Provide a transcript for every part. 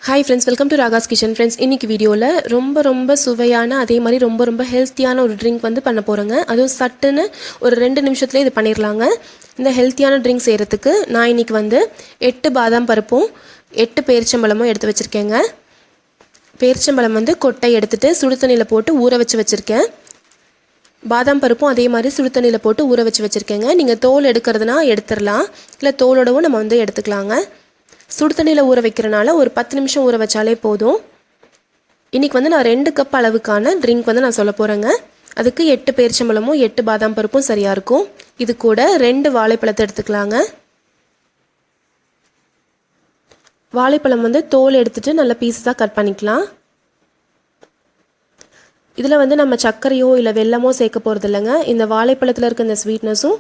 Hi friends, welcome to Ragas Kitchen. Friends, இன்னைக்கு வீடியோல ரொம்ப சுவையான அதே மாதிரி ரொம்ப ஹெல்த்தியான ஒரு ட்ரிங்க் வந்து பண்ண போறேங்க. அதுவும் சட்டுன்னு ஒரு 2 நிமிஷத்துல இது பண்ணிரலாங்க. இந்த ஹெல்த்தியான ட்ரிங்க் செய்யறதுக்கு நான் இன்னைக்கு வந்து 8 பாதாம் பருப்பும் 8 பேரிச்சம்பழமும் எடுத்து வச்சிருக்கேங்க. பேரிச்சம்பழம் வந்து கொட்டை எடுத்துட்டு சுடு தண்ணில போட்டு ஊற வச்சிருக்கேன். பாதாம் பருப்பும் அதே மாதிரி சுடு தண்ணில போட்டு ஊற வச்சிருக்கேங்க. நீங்க தோல் எடுக்கிறதுனா எடுத்துறலாம். இல்ல தோலோடவும் நம்ம வந்து எடுத்துக்கலாங்க. சுடு தண்ணியில் ஊற வைக்கிறனால ஒரு 10 நிமிஷம் ஊற வச்சாலே போதும். இன்றைக்கி வந்து நான் 2 கப் அளவுக்கான ட்ரிங்க் வந்து நான் சொல்ல போகிறேங்க. அதுக்கு 8 பேரிச்சம்பழமும் 8 பாதாம் பருப்பும் சரியாக இருக்கும். இது கூட 2 வாழைப்பழத்தை எடுத்துக்கலாங்க. வாழைப்பழம் வந்து தோல் எடுத்துட்டு நல்ல பீஸாக கட் பண்ணிக்கலாம். இதில் வந்து நம்ம சர்க்கரையோ இல்லை வெல்லமோ சேர்க்க போகிறது இல்லைங்க. இந்த வாழைப்பழத்தில் இருக்க இந்த ஸ்வீட்னஸும்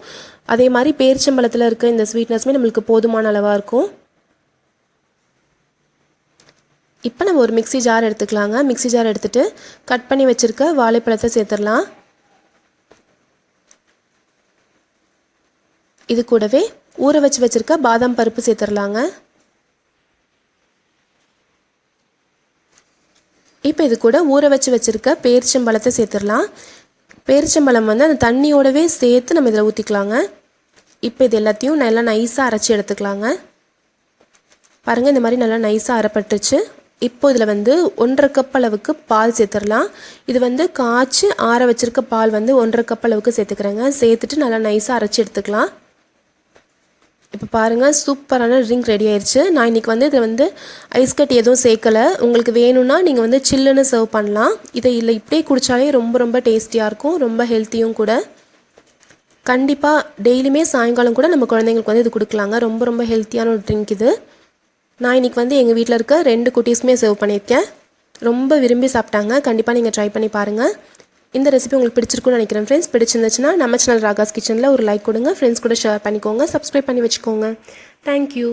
அதே மாதிரி பேரிச்சம்பழத்தில் இருக்க இந்த ஸ்வீட்னஸுமே நம்மளுக்கு போதுமான அளவாக இருக்கும். இப்போ நம்ம ஒரு மிக்ஸி ஜார் எடுத்துக்கலாங்க. மிக்ஸி ஜார் எடுத்துகிட்டு கட் பண்ணி வச்சுருக்க வாழைப்பழத்தை சேர்த்துடலாம். இது கூடவே ஊற வச்சுருக்க பாதாம் பருப்பு சேர்த்துடலாங்க. இப்போ இது கூட ஊற வச்சுருக்க பேரிச்சம்பழத்தை சேர்த்துடலாம். பேரிச்சம்பழம் வந்து அந்த தண்ணியோடவே சேர்த்து நம்ம இதில் ஊற்றிக்கலாங்க. இப்போ இது எல்லாத்தையும் நல்லா நைஸாக அரைச்சி எடுத்துக்கலாங்க. பாருங்கள், இந்த மாதிரி நல்லா நைஸாக அரைப்பட்டுச்சு. இப்போ இதில் வந்து 1.5 கப் அளவுக்கு பால் சேர்த்துடலாம். இது வந்து காய்ச்சி ஆற வச்சுருக்க பால் வந்து 1.5 கப் அளவுக்கு சேர்த்துக்கிறேங்க. சேர்த்துட்டு நல்லா நைஸாக அரைச்சி எடுத்துக்கலாம். இப்போ பாருங்கள், சூப்பரான ட்ரிங்க் ரெடி ஆயிடுச்சு. நான் இன்றைக்கி வந்து இதை வந்து ஐஸ் கட்டி எதுவும் சேர்க்கலை. உங்களுக்கு வேணும்னா நீங்கள் வந்து சில்லுன்னு சர்வ் பண்ணலாம். இதை இல்லை இப்படியே குடித்தாலே ரொம்ப டேஸ்டியாக இருக்கும். ரொம்ப ஹெல்த்தியும் கூட. கண்டிப்பாக டெய்லியுமே சாயங்காலம் கூட நம்ம குழந்தைங்களுக்கு வந்து இது கொடுக்கலாங்க. ரொம்ப ஹெல்த்தியான ஒரு ட்ரிங்க் இது. நான் இன்றைக்கி வந்து எங்கள் வீட்டில் இருக்க 2 குட்டீஸுமே சர்வ் பண்ணியிருக்கேன். ரொம்ப விரும்பி சாப்பிட்டாங்க. கண்டிப்பாக நீங்கள் ட்ரை பண்ணி பாருங்கள். இந்த ரெசிபி உங்களுக்கு பிடிச்சிருக்குன்னு நினைக்கிறேன் ஃப்ரெண்ட்ஸ். பிடிச்சிருந்துச்சுன்னா நம்ம சேனல் ராகாஸ் கிச்சனில் ஒரு லைக் கொடுங்க. ஃப்ரெண்ட்ஸ் கூட ஷேர் பண்ணிக்கோங்க. சப்ஸ்கிரைப் பண்ணி வச்சுக்கோங்க. தேங்க்யூ.